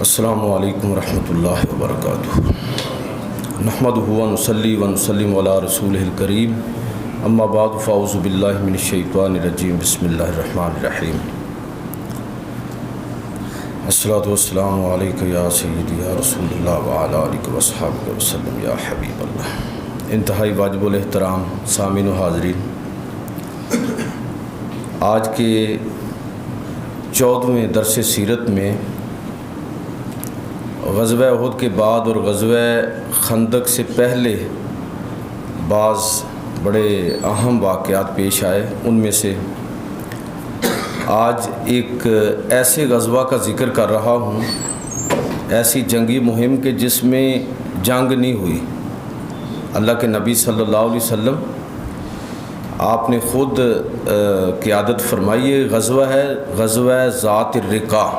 السلام علیکم ورحمۃ اللہ وبرکاتہ۔ نحمدہ و نصلی و نسلم علی رسولہ الکریم، اما بعد فاعوذ باللہ من الشیطان الرجیم، بسم اللہ الرحمن الرحیم۔ الصلاۃ والسلام علیک یا سیدی یا رسول اللہ وعلی آلہ واصحابہ وسلم یا حبیب اللہ۔ انتہائی واجب الاحترام سامعین و حاضرین، آج کے 14ویں درس سیرت میں غزوہ احد کے بعد اور غزوہ خندق سے پہلے بعض بڑے اہم واقعات پیش آئے۔ ان میں سے آج ایک ایسے غزوہ کا ذکر کر رہا ہوں، ایسی جنگی مہم کہ جس میں جنگ نہیں ہوئی۔ اللہ کے نبی صلی اللہ علیہ وسلم آپ نے خود قیادت فرمائی۔ یہ غزوہ ہے غزوہ ذات الرقاع۔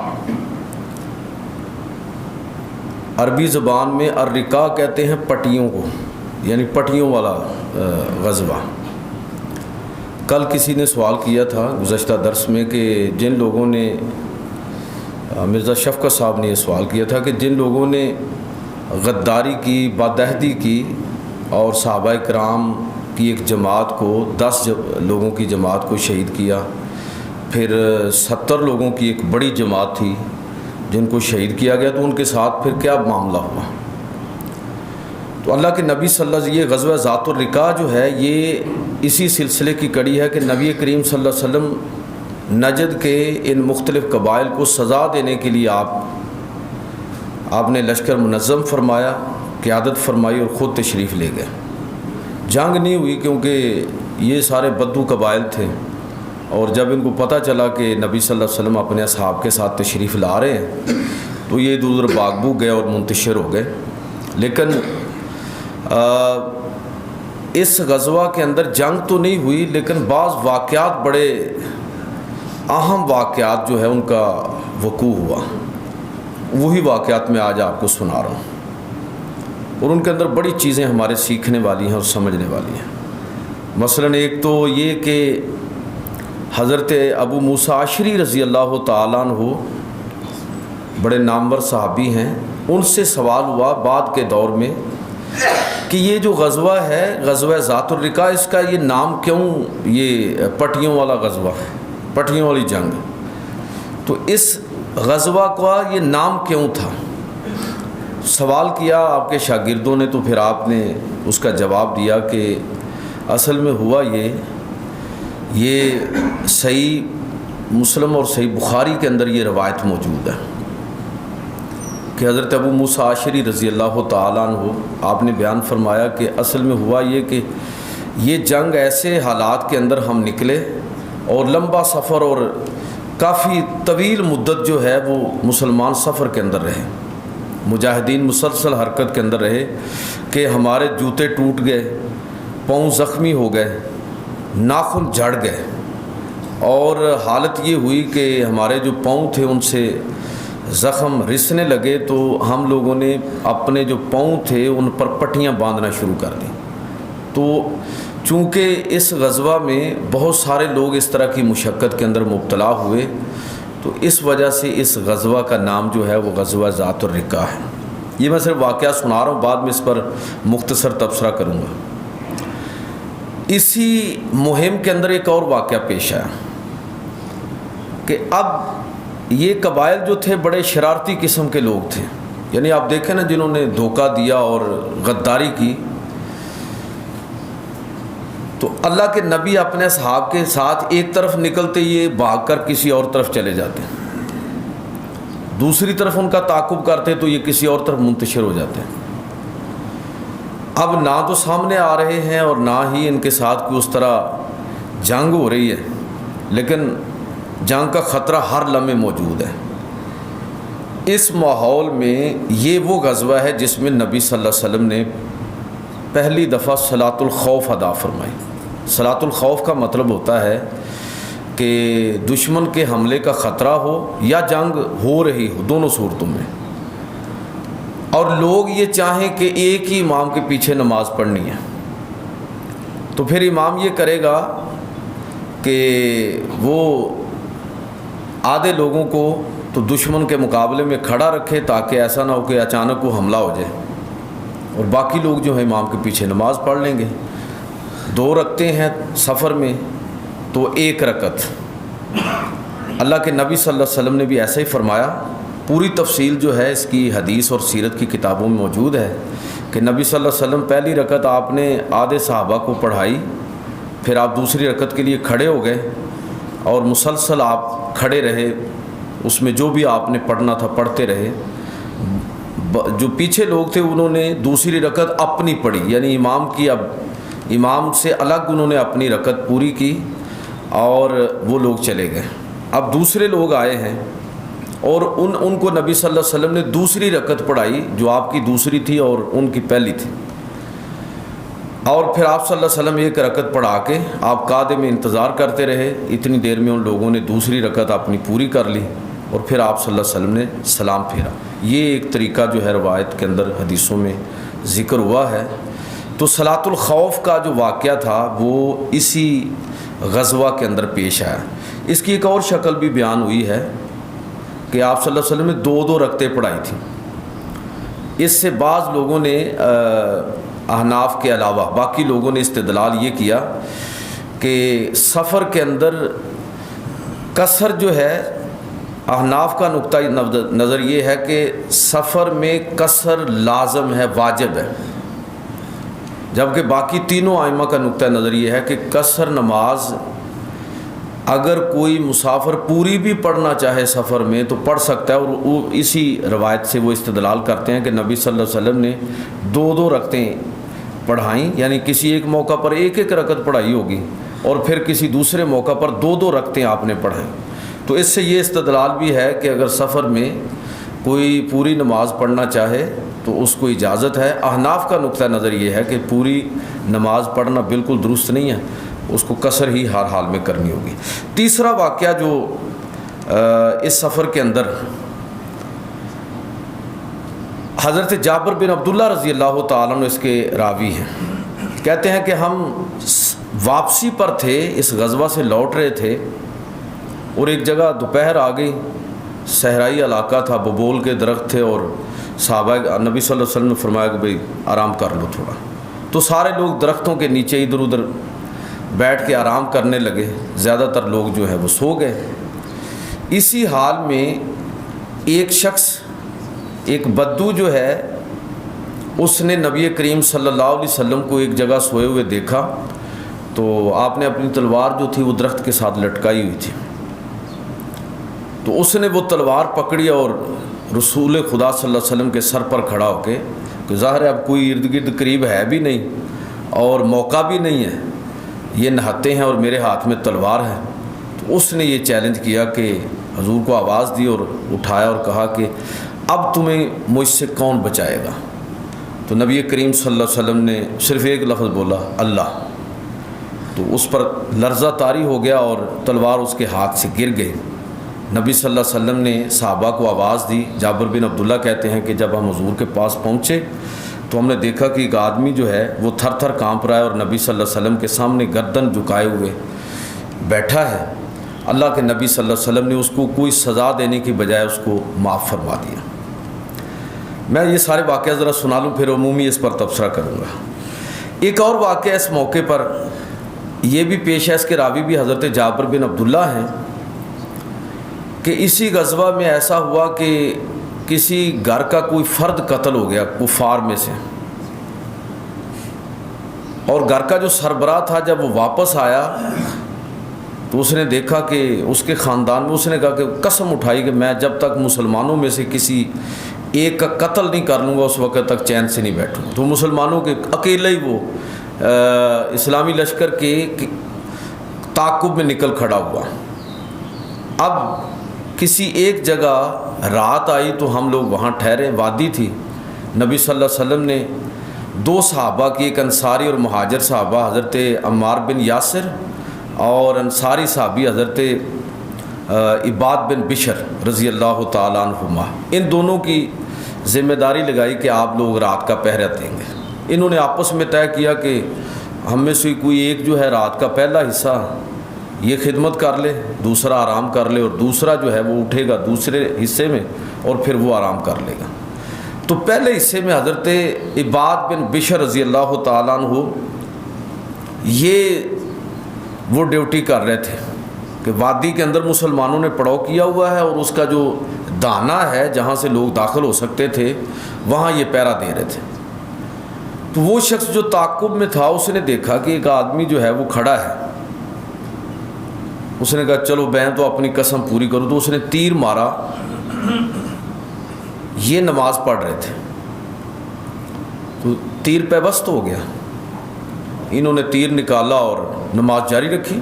عربی زبان میں الرقاع کہتے ہیں پٹیوں کو، یعنی پٹیوں والا غزوہ۔ کل کسی نے سوال کیا تھا گزشتہ درس میں کہ جن لوگوں نے، مرزا شفقت صاحب نے یہ سوال کیا تھا کہ جن لوگوں نے غداری کی، بدعہدی کی اور صحابہ کرام کی ایک جماعت کو، 10 لوگوں کی جماعت کو شہید کیا، پھر 70 لوگوں کی ایک بڑی جماعت تھی جن کو شہید کیا گیا، تو ان کے ساتھ پھر کیا معاملہ ہوا؟ تو اللہ کے نبی صلی اللہ علیہ وسلم، یہ غزوہ ذات الرقاع جو ہے یہ اسی سلسلے کی کڑی ہے کہ نبی کریم صلی اللہ علیہ وسلم نجد کے ان مختلف قبائل کو سزا دینے کے لیے آپ نے لشکر منظم فرمایا، قیادت فرمائی اور خود تشریف لے گئے۔ جنگ نہیں ہوئی کیونکہ یہ سارے بدو قبائل تھے، اور جب ان کو پتہ چلا کہ نبی صلی اللہ علیہ وسلم اپنے اصحاب کے ساتھ تشریف لا رہے ہیں تو یہ ادھر ادھر بھاگ بھوگ گئے اور منتشر ہو گئے۔ لیکن اس غزوہ کے اندر جنگ تو نہیں ہوئی، لیکن بعض واقعات، بڑے اہم واقعات جو ہے ان کا وقوع ہوا۔ وہی واقعات میں آج آپ کو سنا رہا ہوں، اور ان کے اندر بڑی چیزیں ہمارے سیکھنے والی ہیں اور سمجھنے والی ہیں۔ مثلاً ایک تو یہ کہ حضرت ابو موسیٰ اشعری رضی اللہ تعالیٰ عنہ بڑے نامور صحابی ہیں، ان سے سوال ہوا بعد کے دور میں کہ یہ جو غزوہ ہے غزوہ ذات الرقاع، اس کا یہ نام کیوں، یہ پٹیوں والا غزوہ، پٹیوں والی جنگ، تو اس غزوہ کا یہ نام کیوں تھا؟ سوال کیا آپ کے شاگردوں نے، تو پھر آپ نے اس کا جواب دیا کہ اصل میں ہوا یہ صحیح مسلم اور صحیح بخاری کے اندر یہ روایت موجود ہے کہ حضرت ابو موسیٰ اشعری رضی اللہ تعالیٰ عنہ آپ نے بیان فرمایا کہ اصل میں ہوا یہ کہ یہ جنگ ایسے حالات کے اندر ہم نکلے، اور لمبا سفر اور کافی طویل مدت جو ہے وہ مسلمان سفر کے اندر رہے، مجاہدین مسلسل حرکت کے اندر رہے کہ ہمارے جوتے ٹوٹ گئے، پاؤں زخمی ہو گئے، ناخن جھڑ گئے، اور حالت یہ ہوئی کہ ہمارے جو پاؤں تھے ان سے زخم رسنے لگے، تو ہم لوگوں نے اپنے جو پاؤں تھے ان پر پٹیاں باندھنا شروع کر دیں۔ تو چونکہ اس غزوہ میں بہت سارے لوگ اس طرح کی مشقت کے اندر مبتلا ہوئے، تو اس وجہ سے اس غزوہ کا نام جو ہے وہ غزوہ ذات الرقاع ہے۔ یہ میں صرف واقعہ سنا رہا ہوں، بعد میں اس پر مختصر تبصرہ کروں گا۔ اسی مہم کے اندر ایک اور واقعہ پیش آیا کہ اب یہ قبائل جو تھے بڑے شرارتی قسم کے لوگ تھے، یعنی آپ دیکھیں نا، جنہوں نے دھوکہ دیا اور غداری کی، تو اللہ کے نبی اپنے اصحاب کے ساتھ ایک طرف نکلتے یہ بھاگ کر کسی اور طرف چلے جاتے، دوسری طرف ان کا تعاقب کرتے تو یہ کسی اور طرف منتشر ہو جاتے۔ اب نہ تو سامنے آ رہے ہیں اور نہ ہی ان کے ساتھ کوئی اس طرح جنگ ہو رہی ہے، لیکن جنگ کا خطرہ ہر لمحے موجود ہے۔ اس ماحول میں یہ وہ غزوہ ہے جس میں نبی صلی اللہ علیہ وسلم نے پہلی دفعہ صلاۃ الخوف ادا فرمائی۔ صلاۃ الخوف کا مطلب ہوتا ہے کہ دشمن کے حملے کا خطرہ ہو یا جنگ ہو رہی ہو، دونوں صورتوں میں، اور لوگ یہ چاہیں کہ ایک ہی امام کے پیچھے نماز پڑھنی ہے، تو پھر امام یہ کرے گا کہ وہ آدھے لوگوں کو تو دشمن کے مقابلے میں کھڑا رکھے تاکہ ایسا نہ ہو کہ اچانک وہ حملہ ہو جائے، اور باقی لوگ جو ہیں امام کے پیچھے نماز پڑھ لیں گے۔ 2 رکعتیں ہیں سفر میں تو 1 رکعت۔ اللہ کے نبی صلی اللہ علیہ وسلم نے بھی ایسا ہی فرمایا۔ پوری تفصیل جو ہے اس کی حدیث اور سیرت کی کتابوں میں موجود ہے کہ نبی صلی اللہ علیہ وسلم پہلی رکعت آپ نے آدھے صحابہ کو پڑھائی، پھر آپ دوسری رکعت کے لیے کھڑے ہو گئے اور مسلسل آپ کھڑے رہے، اس میں جو بھی آپ نے پڑھنا تھا پڑھتے رہے۔ جو پیچھے لوگ تھے انہوں نے دوسری رکعت اپنی پڑھی، یعنی امام کی، اب امام سے الگ انہوں نے اپنی رکعت پوری کی اور وہ لوگ چلے گئے۔ اب دوسرے لوگ آئے ہیں اور ان کو نبی صلی اللہ علیہ وسلم نے دوسری رکعت پڑھائی جو آپ کی دوسری تھی اور ان کی پہلی تھی، اور پھر آپ صلی اللہ علیہ وسلم 1 رکعت پڑھا کے آپ قاعدے میں انتظار کرتے رہے۔ اتنی دیر میں ان لوگوں نے دوسری رکعت اپنی پوری کر لی اور پھر آپ صلی اللہ علیہ وسلم نے سلام پھیرا۔ یہ ایک طریقہ جو ہے روایت کے اندر حدیثوں میں ذکر ہوا ہے۔ تو صلاۃ الخوف کا جو واقعہ تھا وہ اسی غزوہ کے اندر پیش آیا۔ اس کی ایک اور شکل بھی بیان ہوئی ہے کہ آپ صلی اللہ علیہ وسلم نے 2 رکعتیں پڑھائی تھیں۔ اس سے بعض لوگوں نے احناف کے علاوہ باقی لوگوں نے استدلال یہ کیا کہ سفر کے اندر قصر جو ہے، احناف کا نقطہ نظر یہ ہے کہ سفر میں قصر لازم ہے، واجب ہے، جبکہ باقی تینوں ائمہ کا نقطہ نظر یہ ہے کہ قصر نماز اگر کوئی مسافر پوری بھی پڑھنا چاہے سفر میں تو پڑھ سکتا ہے، اور اسی روایت سے وہ استدلال کرتے ہیں کہ نبی صلی اللہ علیہ وسلم نے 2 رکعتیں پڑھائیں، یعنی کسی ایک موقع پر 1 رکعت پڑھائی ہوگی اور پھر کسی دوسرے موقع پر 2 رکعتیں آپ نے پڑھائیں۔ تو اس سے یہ استدلال بھی ہے کہ اگر سفر میں کوئی پوری نماز پڑھنا چاہے تو اس کو اجازت ہے۔ احناف کا نقطہ نظر یہ ہے کہ پوری نماز پڑھنا بالکل درست نہیں ہے، اس کو قصر ہی ہر حال میں کرنی ہوگی۔ تیسرا واقعہ جو اس سفر کے اندر حضرت جابر بن عبداللہ رضی اللہ تعالیٰ عنہ اس کے راوی ہیں، کہتے ہیں کہ ہم واپسی پر تھے، اس غزوہ سے لوٹ رہے تھے اور ایک جگہ دوپہر آ گئی، صحرائی علاقہ تھا، ببول کے درخت تھے، اور صحابہ نبی صلی اللہ علیہ وسلم نے فرمایا کہ بھئی آرام کر لو تھوڑا۔ تو سارے لوگ درختوں کے نیچے ادھر ادھر بیٹھ کے آرام کرنے لگے، زیادہ تر لوگ جو ہے وہ سو گئے۔ اسی حال میں ایک شخص، ایک بدو جو ہے، اس نے نبی کریم صلی اللہ علیہ وسلم کو ایک جگہ سوئے ہوئے دیکھا، تو آپ نے اپنی تلوار جو تھی وہ درخت کے ساتھ لٹکائی ہوئی تھی، تو اس نے وہ تلوار پکڑی اور رسول خدا صلی اللہ علیہ وسلم کے سر پر کھڑا ہو کے، کہ ظاہر ہے اب کوئی ارد گرد قریب ہے بھی نہیں اور موقع بھی نہیں ہے، یہ نہاتے ہیں اور میرے ہاتھ میں تلوار ہے، تو اس نے یہ چیلنج کیا کہ حضور کو آواز دی اور اٹھایا اور کہا کہ اب تمہیں مجھ سے کون بچائے گا؟ تو نبی کریم صلی اللہ علیہ وسلم نے صرف ایک لفظ بولا، اللہ۔ تو اس پر لرزہ طاری ہو گیا اور تلوار اس کے ہاتھ سے گر گئی۔ نبی صلی اللہ علیہ وسلم نے صحابہ کو آواز دی۔ جابر بن عبداللہ کہتے ہیں کہ جب ہم حضور کے پاس پہنچے تو ہم نے دیکھا کہ ایک آدمی جو ہے وہ تھر تھر کانپ رہا ہے اور نبی صلی اللہ علیہ وسلم کے سامنے گردن جھکائے ہوئے بیٹھا ہے۔ اللہ کے نبی صلی اللہ علیہ وسلم نے اس کو کوئی سزا دینے کی بجائے اس کو معاف فرما دیا۔ میں یہ سارے واقعہ ذرا سنا لوں، پھر عمومی اس پر تبصرہ کروں گا۔ ایک اور واقعہ اس موقع پر یہ بھی پیش ہے، اس کے راوی بھی حضرت جابر بن عبداللہ ہیں، کہ اسی غزوہ میں ایسا ہوا کہ کسی گھر کا کوئی فرد قتل ہو گیا کفار میں سے، اور گھر کا جو سربراہ تھا جب وہ واپس آیا تو اس نے دیکھا کہ اس کے خاندان میں، اس نے کہا کہ قسم اٹھائی کہ میں جب تک مسلمانوں میں سے کسی ایک کا قتل نہیں کر لوں گا اس وقت تک چین سے نہیں بیٹھوں۔ تو مسلمانوں کے اکیلے ہی وہ اسلامی لشکر کے تعاقب میں نکل کھڑا ہوا۔ اب کسی ایک جگہ رات آئی تو ہم لوگ وہاں ٹھہرے، وادی تھی۔ نبی صلی اللہ علیہ وسلم نے 2 صحابہ کی، ایک انصاری اور مہاجر صحابہ حضرت عمار بن یاسر اور انصاری صحابی حضرت عباد بن بشر رضی اللہ تعالیٰ عنہما، ان دونوں کی ذمہ داری لگائی کہ آپ لوگ رات کا پہرہ دیں گے۔ انہوں نے آپس میں طے کیا کہ ہم میں سے کوئی ایک جو ہے رات کا پہلا حصہ یہ خدمت کر لے، دوسرا آرام کر لے، اور دوسرا جو ہے وہ اٹھے گا دوسرے حصے میں اور پھر وہ آرام کر لے گا۔ تو پہلے حصے میں حضرت عباد بن بشر رضی اللہ تعالیٰ عنہ یہ وہ ڈیوٹی کر رہے تھے کہ وادی کے اندر مسلمانوں نے پڑاؤ کیا ہوا ہے، اور اس کا جو دانا ہے جہاں سے لوگ داخل ہو سکتے تھے وہاں یہ پہرا دے رہے تھے۔ تو وہ شخص جو تعاقب میں تھا اس نے دیکھا کہ ایک آدمی جو ہے وہ کھڑا ہے، اس نے کہا چلو میں تو اپنی قسم پوری کروں، تو اس نے تیر مارا۔ یہ نماز پڑھ رہے تھے تو تیر پیوست ہو گیا، انہوں نے تیر نکالا اور نماز جاری رکھی۔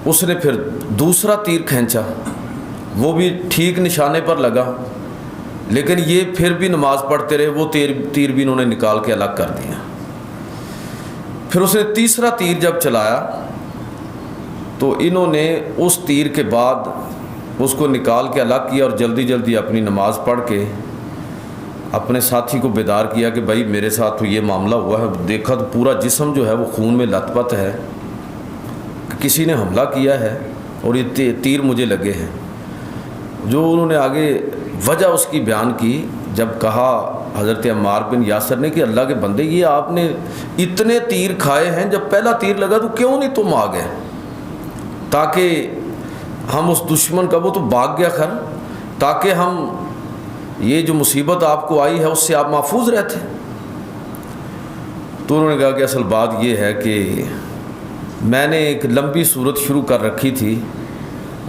اس نے پھر دوسرا تیر کھینچا، وہ بھی ٹھیک نشانے پر لگا، لیکن یہ پھر بھی نماز پڑھتے رہے، وہ تیر بھی انہوں نے نکال کے الگ کر دیا۔ پھر اس نے تیسرا تیر جب چلایا تو انہوں نے اس تیر کے بعد اس کو نکال کے الگ کیا اور جلدی جلدی اپنی نماز پڑھ کے اپنے ساتھی کو بیدار کیا کہ بھائی میرے ساتھ تو یہ معاملہ ہوا ہے۔ دیکھا تو پورا جسم جو ہے وہ خون میں لت پت ہے، کسی نے حملہ کیا ہے اور یہ تیر مجھے لگے ہیں۔ جو انہوں نے آگے وجہ اس کی بیان کی، جب کہا حضرت عمار بن یاسر نے کہ اللہ کے بندے یہ آپ نے اتنے تیر کھائے ہیں، جب پہلا تیر لگا تو کیوں نہیں تم آ گئے تاکہ ہم اس دشمن کا، وہ تو بھاگ گیا خیر، تاکہ ہم یہ جو مصیبت آپ کو آئی ہے اس سے آپ محفوظ رہتے۔ تو انہوں نے کہا کہ اصل بات یہ ہے کہ میں نے ایک لمبی صورت شروع کر رکھی تھی،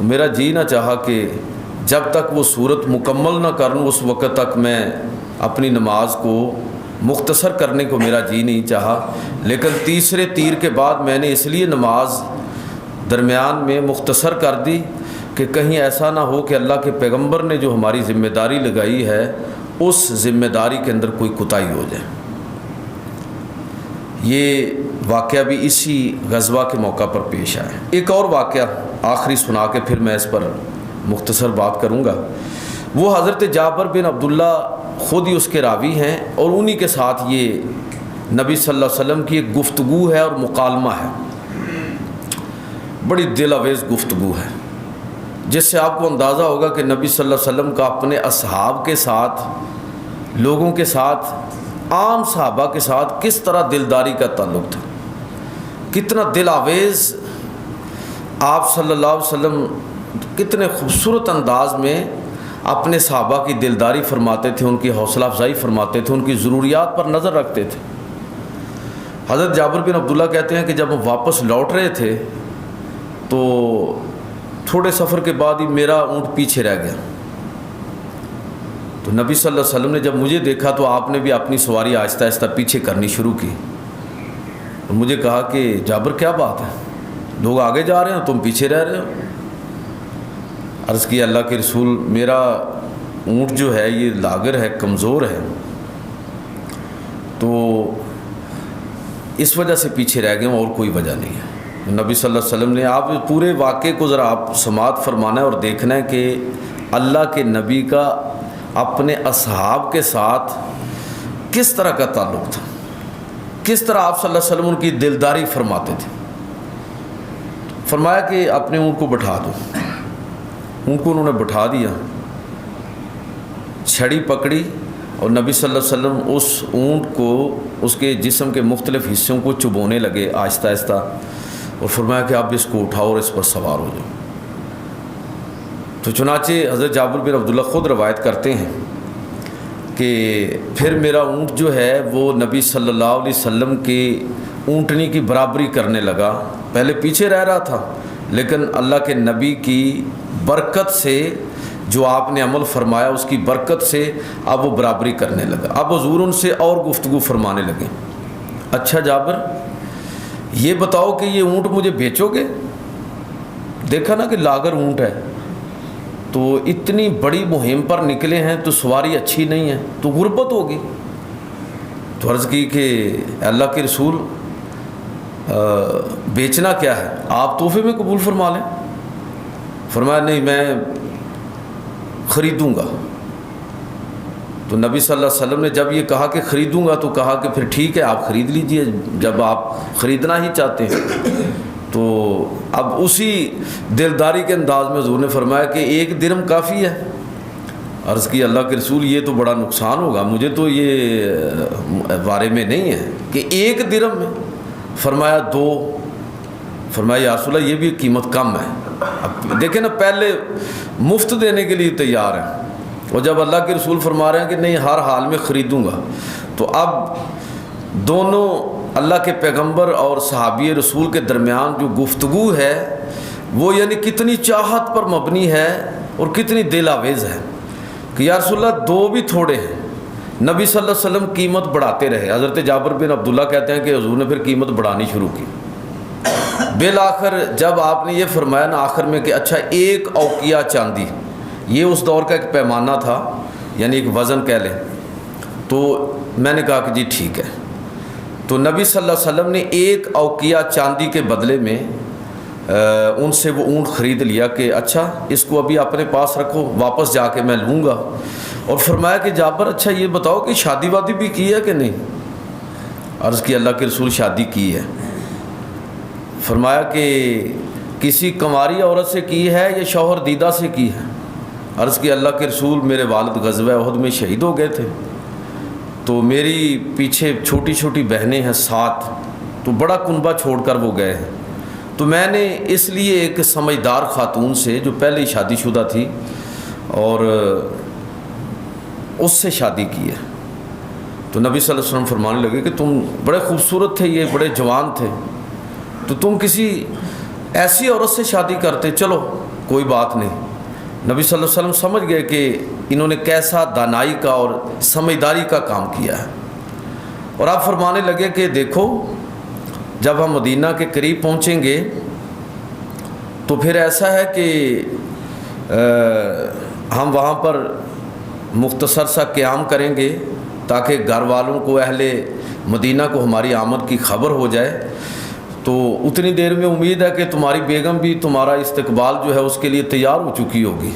میرا جی نہ چاہا کہ جب تک وہ صورت مکمل نہ کروں اس وقت تک میں اپنی نماز کو مختصر کرنے کو میرا جی نہیں چاہا، لیکن تیسرے تیر کے بعد میں نے اس لیے نماز درمیان میں مختصر کر دی کہ کہیں ایسا نہ ہو کہ اللہ کے پیغمبر نے جو ہماری ذمہ داری لگائی ہے اس ذمہ داری کے اندر کوئی کوتاہی ہو جائے۔ یہ واقعہ بھی اسی غزوہ کے موقع پر پیش آیا۔ ایک اور واقعہ آخری سنا کے پھر میں اس پر مختصر بات کروں گا۔ وہ حضرت جابر بن عبداللہ خود ہی اس کے راوی ہیں، اور انہی کے ساتھ یہ نبی صلی اللہ علیہ وسلم کی ایک گفتگو ہے اور مکالمہ ہے، بڑی دل آویز گفتگو ہے، جس سے آپ کو اندازہ ہوگا کہ نبی صلی اللہ علیہ وسلم کا اپنے اصحاب کے ساتھ، لوگوں کے ساتھ، عام صحابہ کے ساتھ کس طرح دلداری کا تعلق تھا، کتنا دل آویز آپ صلی اللہ علیہ وسلم کتنے خوبصورت انداز میں اپنے صحابہ کی دلداری فرماتے تھے، ان کی حوصلہ افزائی فرماتے تھے، ان کی ضروریات پر نظر رکھتے تھے۔ حضرت جابر بن عبداللہ کہتے ہیں کہ جب ہم واپس لوٹ رہے تھے تو تھوڑے سفر کے بعد ہی میرا اونٹ پیچھے رہ گیا، تو نبی صلی اللہ علیہ وسلم نے جب مجھے دیکھا تو آپ نے بھی اپنی سواری آہستہ آہستہ پیچھے کرنی شروع کی، اور مجھے کہا کہ جابر کیا بات ہے، لوگ آگے جا رہے ہیں تم پیچھے رہ رہے ہو۔ عرض کیا اللہ کے رسول میرا اونٹ جو ہے یہ لاغر ہے، کمزور ہے، تو اس وجہ سے پیچھے رہ گئے ہوں، اور کوئی وجہ نہیں ہے۔ نبی صلی اللہ علیہ وسلم نے آپ پورے واقعے کو ذرا آپ سماعت فرمانا ہے اور دیکھنا ہے کہ اللہ کے نبی کا اپنے اصحاب کے ساتھ کس طرح کا تعلق تھا، کس طرح آپ صلی اللہ علیہ وسلم ان کی دلداری فرماتے تھے۔ فرمایا کہ اپنے اونٹ کو بٹھا دو، اونٹ کو انہوں نے بٹھا دیا، چھڑی پکڑی اور نبی صلی اللہ علیہ وسلم اس اونٹ کو اس کے جسم کے مختلف حصوں کو چبونے لگے آہستہ آہستہ، اور فرمایا کہ آپ اس کو اٹھاؤ اور اس پر سوار ہو جاؤ۔ تو چنانچہ حضرت جابر بن عبداللہ خود روایت کرتے ہیں کہ پھر میرا اونٹ جو ہے وہ نبی صلی اللہ علیہ وسلم کی اونٹنی کی برابری کرنے لگا، پہلے پیچھے رہ رہا تھا لیکن اللہ کے نبی کی برکت سے جو آپ نے عمل فرمایا اس کی برکت سے اب وہ برابری کرنے لگا۔ اب حضور ان سے اور گفتگو فرمانے لگے، اچھا جابر یہ بتاؤ کہ یہ اونٹ مجھے بیچو گے؟ دیکھا نا کہ لاغر اونٹ ہے، تو اتنی بڑی مہم پر نکلے ہیں تو سواری اچھی نہیں ہے تو غربت ہوگی۔ تو عرض کی کہ اللہ کے رسول بیچنا کیا ہے، آپ تحفے میں قبول فرما لیں۔ فرمایا نہیں میں خریدوں گا۔ تو نبی صلی اللہ علیہ وسلم نے جب یہ کہا کہ خریدوں گا تو کہا کہ پھر ٹھیک ہے آپ خرید لیجئے جب آپ خریدنا ہی چاہتے ہیں۔ تو اب اسی دلداری کے انداز میں حضور نے فرمایا کہ 1 درہم کافی ہے. عرض کی اللہ کے رسول یہ تو بڑا نقصان ہوگا, مجھے تو یہ بارے میں نہیں ہے کہ 1 درہم میں. فرمایا 2. فرمایا یا رسول اللہ یہ بھی قیمت کم ہے. اب دیکھیں نا, پہلے مفت دینے کے لیے تیار ہیں, اور جب اللہ کے رسول فرما رہے ہیں کہ نہیں ہر حال میں خریدوں گا, تو اب دونوں اللہ کے پیغمبر اور صحابی رسول کے درمیان جو گفتگو ہے وہ یعنی کتنی چاہت پر مبنی ہے اور کتنی دل آویز ہے کہ یا رسول اللہ 2 بھی تھوڑے ہیں. نبی صلی اللہ علیہ وسلم قیمت بڑھاتے رہے. حضرت جابر بن عبداللہ کہتے ہیں کہ حضور نے پھر قیمت بڑھانی شروع کی. بالآخر جب آپ نے یہ فرمایا نا آخر میں کہ اچھا 1 اوقیہ چاندی, یہ اس دور کا ایک پیمانہ تھا, یعنی ایک وزن کہہ لیں, تو میں نے کہا کہ جی ٹھیک ہے. تو نبی صلی اللہ علیہ وسلم نے 1 اوقیہ چاندی کے بدلے میں ان سے وہ اونٹ خرید لیا کہ اچھا اس کو ابھی اپنے پاس رکھو, واپس جا کے میں لوں گا. اور فرمایا کہ جابر اچھا یہ بتاؤ کہ شادی وادی بھی کی ہے کہ نہیں. عرض کی اللہ کے رسول شادی کی ہے. فرمایا کہ کسی کنواری عورت سے کی ہے یا شوہر دیدہ سے کی ہے. عرض کی اللہ کے رسول میرے والد غزوہ احد میں شہید ہو گئے تھے, تو میری پیچھے چھوٹی چھوٹی بہنیں ہیں 7, تو بڑا کنبہ چھوڑ کر وہ گئے ہیں, تو میں نے اس لیے ایک سمجھدار خاتون سے جو پہلے ہی شادی شدہ تھی اور اس سے شادی کی ہے. تو نبی صلی اللہ علیہ وسلم فرمانے لگے کہ تم بڑے خوبصورت تھے, یہ بڑے جوان تھے, تو تم کسی ایسی عورت سے شادی کرتے, چلو کوئی بات نہیں. نبی صلی اللہ علیہ وسلم سمجھ گئے کہ انہوں نے کیسا دانائی کا اور سمجھداری کا کام کیا ہے. اور آپ فرمانے لگے کہ دیکھو جب ہم مدینہ کے قریب پہنچیں گے تو پھر ایسا ہے کہ ہم وہاں پر مختصر سا قیام کریں گے تاکہ گھر والوں کو, اہل مدینہ کو ہماری آمد کی خبر ہو جائے. تو اتنی دیر میں امید ہے کہ تمہاری بیگم بھی تمہارا استقبال جو ہے اس کے لیے تیار ہو چکی ہوگی,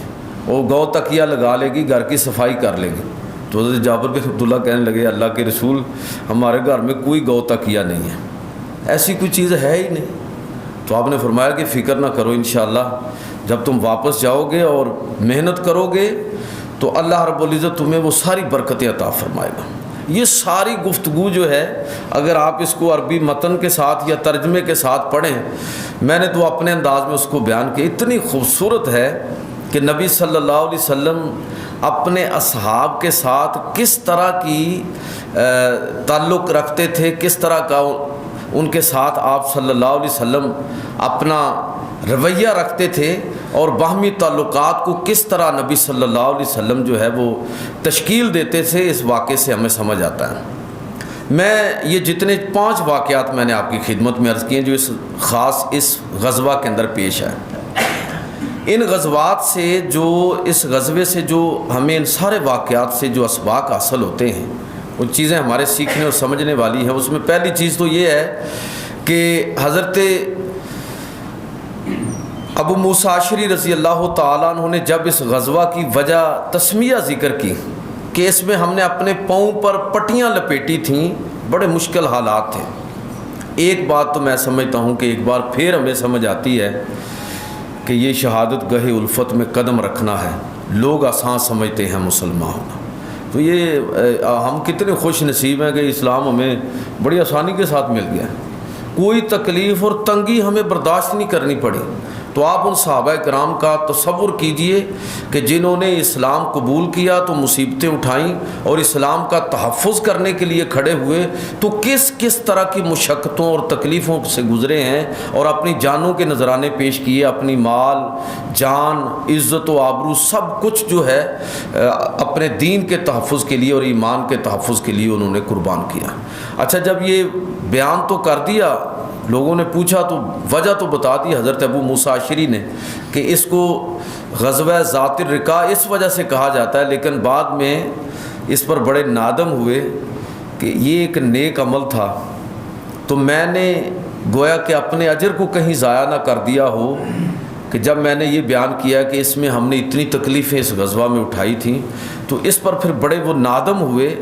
وہ گو تکیہ لگا لے گی, گھر کی صفائی کر لے گی. تو حضرت جابر بن عبداللہ کہنے لگے اللہ کے رسول ہمارے گھر میں کوئی گو تکیہ نہیں ہے, ایسی کوئی چیز ہے ہی نہیں. تو آپ نے فرمایا کہ فکر نہ کرو, انشاءاللہ جب تم واپس جاؤ گے اور محنت کرو گے تو اللہ رب العزت تمہیں وہ ساری برکتیں عطا فرمائے گا. یہ ساری گفتگو جو ہے اگر آپ اس کو عربی متن کے ساتھ یا ترجمے کے ساتھ پڑھیں, میں نے تو اپنے انداز میں اس کو بیان کیا, اتنی خوبصورت ہے کہ نبی صلی اللہ علیہ وسلم اپنے اصحاب کے ساتھ کس طرح کی تعلق رکھتے تھے, کس طرح کا ان کے ساتھ آپ صلی اللہ علیہ وسلم اپنا رویہ رکھتے تھے, اور باہمی تعلقات کو کس طرح نبی صلی اللہ علیہ وسلم جو ہے وہ تشکیل دیتے تھے, اس واقعے سے ہمیں سمجھ آتا ہے. میں یہ جتنے 5 واقعات میں نے آپ کی خدمت میں عرض کیے جو خاص اس غزوہ کے اندر پیش ہے, ان غزوات سے جو اس غزوے سے جو ہمیں ان سارے واقعات سے جو اسباق حاصل ہوتے ہیں, وہ چیزیں ہمارے سیکھنے اور سمجھنے والی ہیں. اس میں پہلی چیز تو یہ ہے کہ حضرت ابو موسیٰ اشعری رضی اللہ تعالیٰ عنہ نے جب اس غزوہ کی وجہ تسمیہ ذکر کی کہ اس میں ہم نے اپنے پاؤں پر پٹیاں لپیٹی تھیں, بڑے مشکل حالات تھے. ایک بات تو میں سمجھتا ہوں کہ ایک بار پھر ہمیں سمجھ آتی ہے کہ یہ شہادت گاہ الفت میں قدم رکھنا ہے. لوگ آسان سمجھتے ہیں مسلمان ہونا, تو یہ ہم کتنے خوش نصیب ہیں کہ اسلام ہمیں بڑی آسانی کے ساتھ مل گیا, کوئی تکلیف اور تنگی ہمیں برداشت نہیں کرنی پڑی. تو آپ ان صحابہ کرام کا تصور کیجئے کہ جنہوں نے اسلام قبول کیا تو مصیبتیں اٹھائیں اور اسلام کا تحفظ کرنے کے لیے کھڑے ہوئے, تو کس کس طرح کی مشقتوں اور تکلیفوں سے گزرے ہیں, اور اپنی جانوں کے نذرانے پیش کیے, اپنی مال جان عزت و آبرو سب کچھ جو ہے اپنے دین کے تحفظ کے لیے اور ایمان کے تحفظ کے لیے انہوں نے قربان کیا. اچھا جب یہ بیان تو کر دیا, لوگوں نے پوچھا تو وجہ تو بتا دی حضرت ابو موسیٰ اشعری نے کہ اس کو غزوہ ذات الرقاع اس وجہ سے کہا جاتا ہے, لیکن بعد میں اس پر بڑے نادم ہوئے کہ یہ ایک نیک عمل تھا, تو میں نے گویا کہ اپنے اجر کو کہیں ضائع نہ کر دیا ہو کہ جب میں نے یہ بیان کیا کہ اس میں ہم نے اتنی تکلیفیں اس غزوہ میں اٹھائی تھیں, تو اس پر پھر بڑے وہ نادم ہوئے.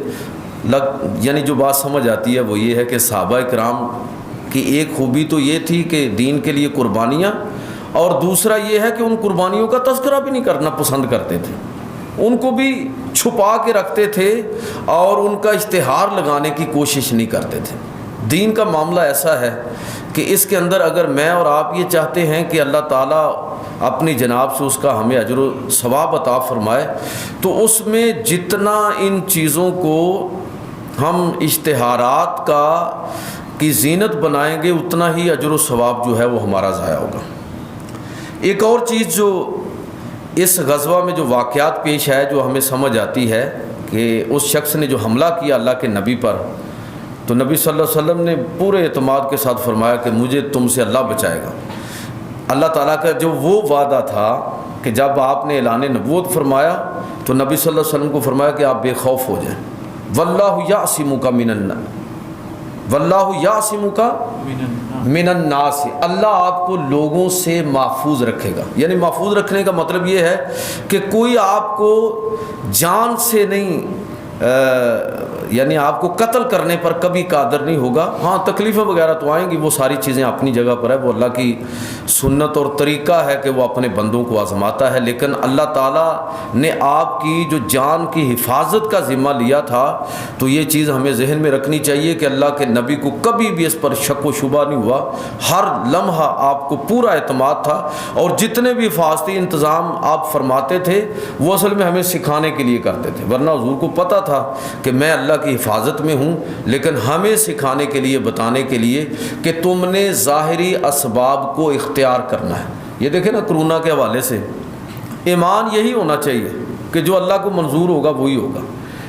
یعنی جو بات سمجھ آتی ہے وہ یہ ہے کہ صحابہ کرام کہ ایک خوبی تو یہ تھی کہ دین کے لیے قربانیاں، اور دوسرا یہ ہے کہ ان قربانیوں کا تذکرہ بھی نہیں کرنا پسند کرتے تھے، ان کو بھی چھپا کے رکھتے تھے اور ان کا اشتہار لگانے کی کوشش نہیں کرتے تھے۔ دین کا معاملہ ایسا ہے کہ اس کے اندر اگر میں اور آپ یہ چاہتے ہیں کہ اللہ تعالیٰ اپنی جناب سے اس کا ہمیں اجر و ثواب عطا فرمائے، تو اس میں جتنا ان چیزوں کو ہم اشتہارات کی زینت بنائیں گے اتنا ہی اجر و ثواب جو ہے وہ ہمارا ضائع ہوگا۔ ایک اور چیز جو اس غزوہ میں جو واقعات پیش آئے جو ہمیں سمجھ آتی ہے کہ اس شخص نے جو حملہ کیا اللہ کے نبی پر، تو نبی صلی اللہ علیہ وسلم نے پورے اعتماد کے ساتھ فرمایا کہ مجھے تم سے اللہ بچائے گا۔ اللہ تعالیٰ کا جو وہ وعدہ تھا کہ جب آپ نے اعلان نبوت فرمایا تو نبی صلی اللہ علیہ وسلم کو فرمایا کہ آپ بے خوف ہو جائیں، واللہ یعصمک من الناس، اللہ آپ کو لوگوں سے محفوظ رکھے گا۔ یعنی محفوظ رکھنے کا مطلب یہ ہے کہ کوئی آپ کو جان سے نہیں یعنی آپ کو قتل کرنے پر کبھی قادر نہیں ہوگا۔ ہاں تکلیفیں وغیرہ تو آئیں گی، وہ ساری چیزیں اپنی جگہ پر ہے، وہ اللہ کی سنت اور طریقہ ہے کہ وہ اپنے بندوں کو آزماتا ہے، لیکن اللہ تعالیٰ نے آپ کی جو جان کی حفاظت کا ذمہ لیا تھا تو یہ چیز ہمیں ذہن میں رکھنی چاہیے کہ اللہ کے نبی کو کبھی بھی اس پر شک و شبہ نہیں ہوا، ہر لمحہ آپ کو پورا اعتماد تھا، اور جتنے بھی حفاظتی انتظام آپ فرماتے تھے وہ اصل میں ہمیں سکھانے کے لیے کرتے تھے، ورنہ حضور کو پتہ تھا کہ میں اللہ کی حفاظت میں ہوں، لیکن ہمیں سکھانے کے لیے، بتانے کے لیے کہ تم نے ظاہری اسباب کو اختیار کرنا ہے۔ یہ دیکھیں نا کرونا کے حوالے سے ایمان یہی ہونا چاہیے کہ جو اللہ کو منظور ہوگا وہی ہوگا،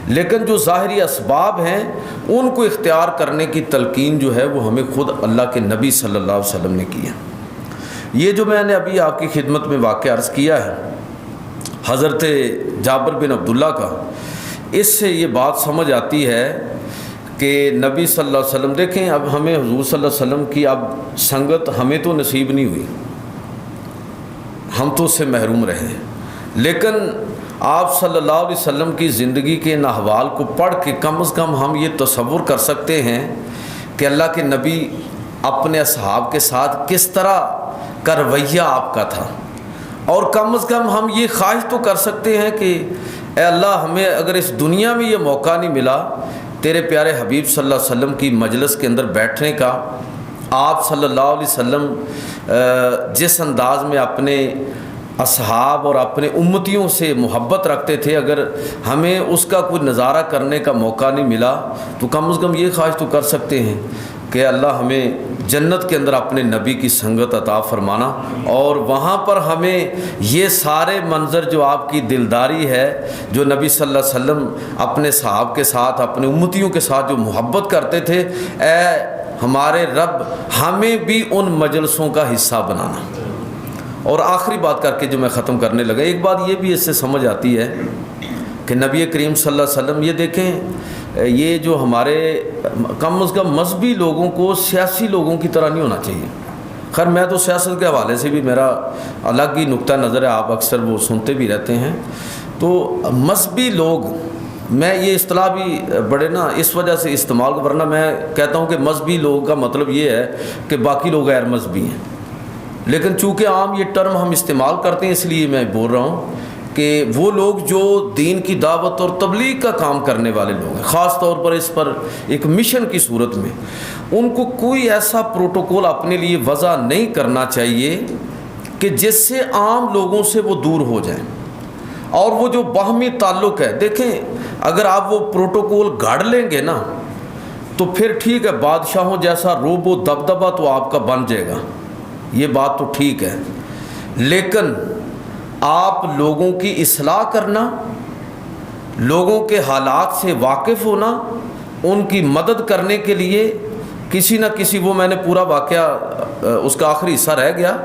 لیکن جو ظاہری اسباب ہیں ان کو اختیار کرنے کی تلقین جو ہے وہ ہمیں خود اللہ کے نبی صلی اللہ علیہ وسلم نے کی ہے۔ یہ جو میں نے ابھی آپ کی خدمت میں واقعہ عرض کیا ہے حضرت جابر بن عبداللہ کا، اس سے یہ بات سمجھ آتی ہے کہ نبی صلی اللہ علیہ وسلم، دیکھیں اب ہمیں حضور صلی اللہ علیہ وسلم کی اب سنگت ہمیں تو نصیب نہیں ہوئی، ہم تو اس سے محروم رہے، لیکن آپ صلی اللہ علیہ وسلم کی زندگی کے ان احوال کو پڑھ کے کم از کم ہم یہ تصور کر سکتے ہیں کہ اللہ کے نبی اپنے اصحاب کے ساتھ کس طرح کا رویہ آپ کا تھا، اور کم از کم ہم یہ خواہش تو کر سکتے ہیں کہ اے اللہ ہمیں اگر اس دنیا میں یہ موقع نہیں ملا تیرے پیارے حبیب صلی اللہ علیہ وسلم کی مجلس کے اندر بیٹھنے کا، آپ صلی اللہ علیہ وسلم جس انداز میں اپنے اصحاب اور اپنے امتیوں سے محبت رکھتے تھے، اگر ہمیں اس کا کوئی نظارہ کرنے کا موقع نہیں ملا تو کم از کم یہ خواہش تو کر سکتے ہیں کہ اللہ ہمیں جنت کے اندر اپنے نبی کی سنگت عطا فرمانا، اور وہاں پر ہمیں یہ سارے منظر جو آپ کی دلداری ہے، جو نبی صلی اللہ علیہ وسلم اپنے صحاب کے ساتھ، اپنے امتیوں کے ساتھ جو محبت کرتے تھے، اے ہمارے رب ہمیں بھی ان مجلسوں کا حصہ بنانا۔ اور آخری بات کر کے جو میں ختم کرنے لگا، ایک بات یہ بھی اس سے سمجھ آتی ہے کہ نبی کریم صلی اللہ علیہ وسلم، یہ دیکھیں یہ جو ہمارے کم از کم مذہبی لوگوں کو سیاسی لوگوں کی طرح نہیں ہونا چاہیے۔ خیر میں تو سیاست کے حوالے سے بھی میرا الگ ہی نقطہ نظر ہے، آپ اکثر وہ سنتے بھی رہتے ہیں، تو مذہبی لوگ، میں یہ اصطلاح بھی بڑے نا اس وجہ سے استعمال، ورنہ میں کہتا ہوں کہ مذہبی لوگ کا مطلب یہ ہے کہ باقی لوگ غیر مذہبی ہیں، لیکن چونکہ عام یہ ٹرم ہم استعمال کرتے ہیں اس لیے میں بول رہا ہوں کہ وہ لوگ جو دین کی دعوت اور تبلیغ کا کام کرنے والے لوگ ہیں، خاص طور پر اس پر ایک مشن کی صورت میں، ان کو کوئی ایسا پروٹوکول اپنے لیے وضع نہیں کرنا چاہیے کہ جس سے عام لوگوں سے وہ دور ہو جائیں، اور وہ جو باہمی تعلق ہے، دیکھیں اگر آپ وہ پروٹوکول گھڑ لیں گے نا تو پھر ٹھیک ہے، بادشاہوں جیسا روب و دبدبہ تو آپ کا بن جائے گا، یہ بات تو ٹھیک ہے، لیکن آپ لوگوں کی اصلاح کرنا، لوگوں کے حالات سے واقف ہونا، ان کی مدد کرنے کے لیے کسی نہ کسی، وہ میں نے پورا واقعہ اس کا آخری حصہ رہ گیا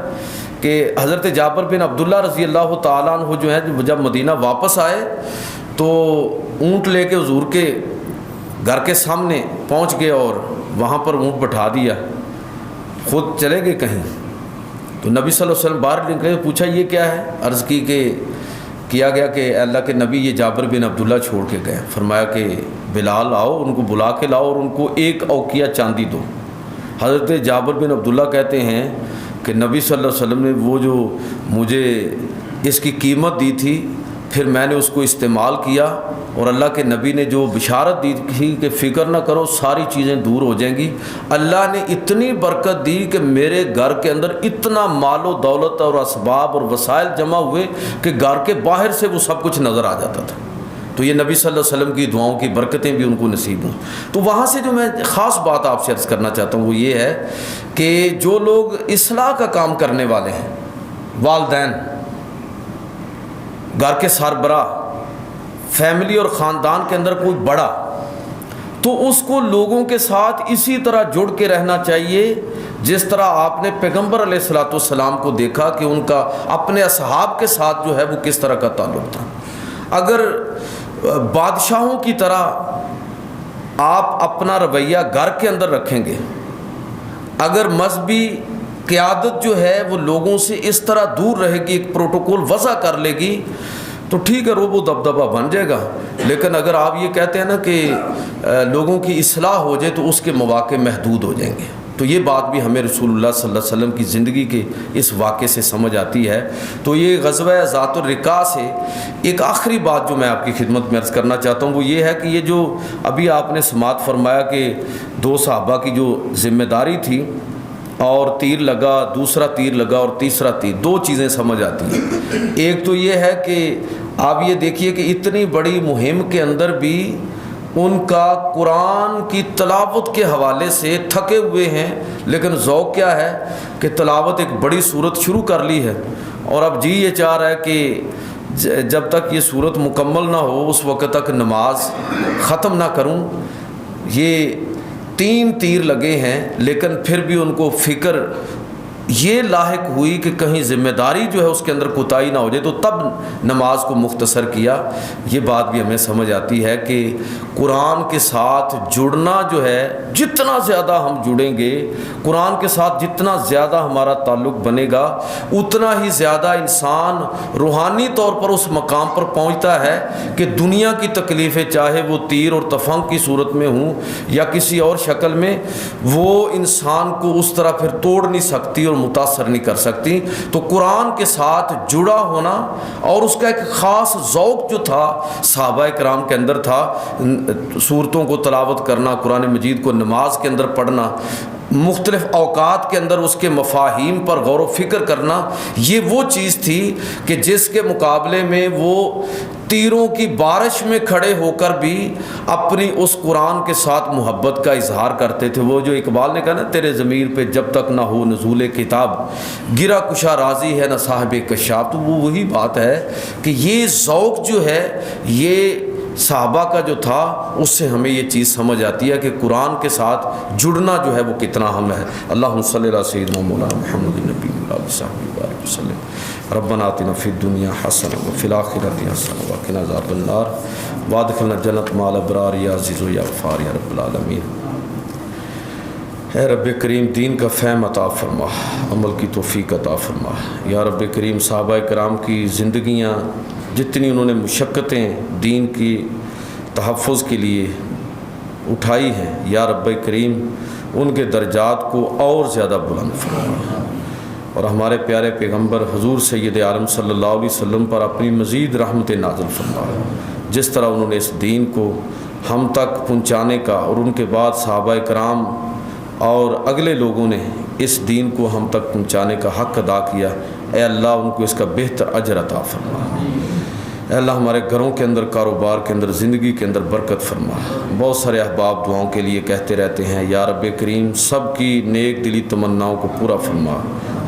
کہ حضرت جابر بن عبداللہ رضی اللہ تعالیٰ عنہ جو ہے جب مدینہ واپس آئے تو اونٹ لے کے حضور کے گھر کے سامنے پہنچ گئے اور وہاں پر اونٹ بٹھا دیا، خود چلے گئے کہیں، تو نبی صلی اللہ علیہ وسلم باہر نکلے، پوچھا یہ کیا ہے، عرض کی کہ کیا گیا کہ اللہ کے نبی یہ جابر بن عبداللہ چھوڑ کے گئے، فرمایا کہ بلال آؤ، ان کو بلا کے لاؤ اور ان کو 1 اوقیہ چاندی دو، حضرت جابر بن عبداللہ کہتے ہیں کہ نبی صلی اللہ علیہ وسلم نے وہ جو مجھے اس کی قیمت دی تھی، پھر میں نے اس کو استعمال کیا، اور اللہ کے نبی نے جو بشارت دی تھی کہ فکر نہ کرو ساری چیزیں دور ہو جائیں گی، اللہ نے اتنی برکت دی کہ میرے گھر کے اندر اتنا مال و دولت اور اسباب اور وسائل جمع ہوئے کہ گھر کے باہر سے وہ سب کچھ نظر آ جاتا تھا۔ تو یہ نبی صلی اللہ علیہ وسلم کی دعاؤں کی برکتیں بھی ان کو نصیب ہوں۔ تو وہاں سے جو میں خاص بات آپ سے عرض کرنا چاہتا ہوں وہ یہ ہے کہ جو لوگ اصلاح کا کام کرنے والے ہیں، والدین، گھر کے سربراہ، فیملی اور خاندان کے اندر کوئی بڑا، تو اس کو لوگوں کے ساتھ اسی طرح جڑ کے رہنا چاہیے جس طرح آپ نے پیغمبر علیہ الصلوۃ والسلام کو دیکھا کہ ان کا اپنے اصحاب کے ساتھ جو ہے وہ کس طرح کا تعلق تھا۔ اگر بادشاہوں کی طرح آپ اپنا رویہ گھر کے اندر رکھیں گے، اگر مذہبی قیادت جو ہے وہ لوگوں سے اس طرح دور رہے گی، ایک پروٹوکول وضع کر لے گی، تو ٹھیک ہے روب و دبدبہ بن جائے گا۔ لیکن اگر آپ یہ کہتے ہیں نا کہ لوگوں کی اصلاح ہو جائے تو اس کے مواقع محدود ہو جائیں گے، تو یہ بات بھی ہمیں رسول اللہ صلی اللہ علیہ وسلم کی زندگی کے اس واقعے سے سمجھ آتی ہے۔ تو یہ غزوہ ذات الرقاع سے ایک آخری بات جو میں آپ کی خدمت میں عرض کرنا چاہتا ہوں وہ یہ ہے کہ یہ جو ابھی آپ نے سماعت فرمایا کہ 2 صحابہ کی جو ذمہ داری تھی، اور تیر لگا، دوسرا تیر لگا اور تیسرا تیر، 2 چیزیں سمجھ آتی ہیں۔ ایک تو یہ ہے کہ آپ یہ دیکھیے کہ اتنی بڑی مہم کے اندر بھی ان کا قرآن کی تلاوت کے حوالے سے تھکے ہوئے ہیں، لیکن ذوق کیا ہے کہ تلاوت ایک بڑی صورت شروع کر لی ہے، اور اب جی یہ چاہ رہا ہے کہ جب تک یہ صورت مکمل نہ ہو اس وقت تک نماز ختم نہ کروں۔ یہ 3 تیر لگے ہیں، لیکن پھر بھی ان کو فکر یہ لاحق ہوئی کہ کہیں ذمہ داری جو ہے اس کے اندر کوتاہی نہ ہو جائے، تو تب نماز کو مختصر کیا۔ یہ بات بھی ہمیں سمجھ آتی ہے کہ قرآن کے ساتھ جڑنا جو ہے، جتنا زیادہ ہم جڑیں گے قرآن کے ساتھ، جتنا زیادہ ہمارا تعلق بنے گا، اتنا ہی زیادہ انسان روحانی طور پر اس مقام پر پہنچتا ہے کہ دنیا کی تکلیفیں چاہے وہ تیر اور تفنگ کی صورت میں ہوں یا کسی اور شکل میں، وہ انسان کو اس طرح پھر توڑ نہیں سکتی اور متاثر نہیں کر سکتی۔ تو قرآن کے ساتھ جڑا ہونا، اور اس کا ایک خاص ذوق جو تھا صحابہ کرام کے اندر تھا، سورتوں کو تلاوت کرنا، قرآن مجید کو نماز کے اندر پڑھنا، مختلف اوقات کے اندر اس کے مفاہیم پر غور و فکر کرنا، یہ وہ چیز تھی کہ جس کے مقابلے میں وہ تیروں کی بارش میں کھڑے ہو کر بھی اپنی اس قرآن کے ساتھ محبت کا اظہار کرتے تھے۔ وہ جو اقبال نے کہا نا، تیرے ضمیر پہ جب تک نہ ہو نزول کتاب، گرا کشا راضی ہے نہ صاحب کشاف۔ تو وہ وہی بات ہے کہ یہ ذوق جو ہے یہ صحابہ کا جو تھا، اس سے ہمیں یہ چیز سمجھ آتی ہے کہ قرآن کے ساتھ جڑنا جو ہے وہ کتنا اہم ہے۔ اللہم صلی علی سیدنا مولانا محمد النبی صلی اللہ علیہ وسلم۔ ربنا آتنا فی الدنیا حسنہ وفی الآخرۃ حسنہ وقنا عذاب النار وادخلنا الجنۃ مع الابرار یا عزیز یا غفار یا رب العالمین۔ اے رب کریم دین کا فہم عطا فرما، عمل کی توفیق عطا فرما۔ یا رب کریم صحابہ کرام کی زندگیاں جتنی انہوں نے مشقتیں دین کی تحفظ کے لیے اٹھائی ہیں، یا رب کریم ان کے درجات کو اور زیادہ بلند فرما، اور ہمارے پیارے پیغمبر حضور سید عالم صلی اللہ علیہ وسلم پر اپنی مزید رحمت نازل فرما۔ جس طرح انہوں نے اس دین کو ہم تک پہنچانے کا، اور ان کے بعد صحابہ کرام اور اگلے لوگوں نے اس دین کو ہم تک پہنچانے کا حق ادا کیا، اے اللہ ان کو اس کا بہتر اجر عطا فرما۔ اے اللہ ہمارے گھروں کے اندر، کاروبار کے اندر، زندگی کے اندر برکت فرما۔ بہت سارے احباب دعاؤں کے لیے کہتے رہتے ہیں، یا رب کریم سب کی نیک دلی تمناؤں کو پورا فرما۔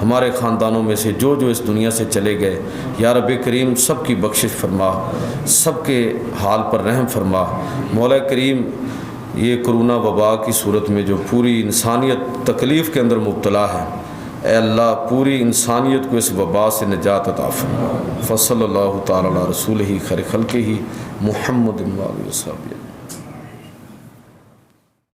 ہمارے خاندانوں میں سے جو اس دنیا سے چلے گئے، یا رب کریم سب کی بخشش فرما، سب کے حال پر رحم فرما۔ مولا کریم یہ کرونا وبا کی صورت میں جو پوری انسانیت تکلیف کے اندر مبتلا ہے، اے اللہ پوری انسانیت کو اس وبا سے نجات عطا فرما۔ فصلی اللہ تعالی علی رسولہ خیر خلقہ محمد و آلہ وصحبہ۔